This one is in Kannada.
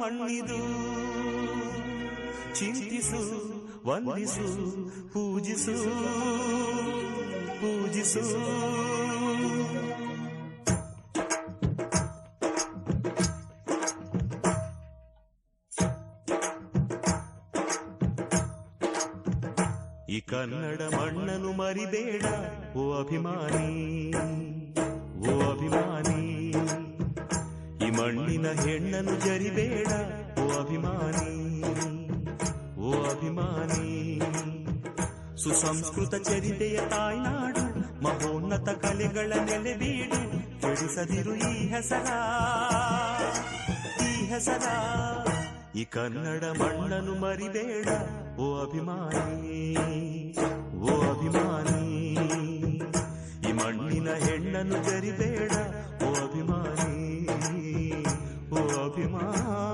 ಮಣ್ಣಿದು ಚಿಂತಿಸು ವಂದಿಸು ಪೂಜಿಸು ಪೂಜಿಸು. ಈ ಕನ್ನಡ ಮಣ್ಣನ್ನು ಮರಿಬೇಡ ಓ ಅಭಿಮಾನಿ, ಓ ಅಭಿಮಾನಿ. ಈ ಮಣ್ಣಿನ ಹೆಣ್ಣನ್ನು ಜರಿಬೇಡ ಓ ಅಭಿಮಾನಿ, ಓ ಅಭಿಮಾನಿ. ಸುಸಂಸ್ಕೃತ ಚರಿತೆಯ ತಾಯ್ನಾಡು, ಮಹೋನ್ನತ ಕಲೆಗಳ ನೆಲೆಬೀಡು. ಕೆಡಿಸದಿರು ಈ ಹೆಸರ, ಈ ಹೆಸರ. ಈ ಕನ್ನಡ ಮಣ್ಣನ್ನು ಮರಿಬೇಡ ಓ ಅಭಿಮಾನಿ, ಓ ಅಭಿಮಾನಿ. ಈ ಮಣ್ಣಿನ ಹೆಣ್ಣನ್ನು ಜರಿಬೇಡ ಓ ಅಭಿಮಾನಿ, ಓ ಅಭಿಮಾನಿ.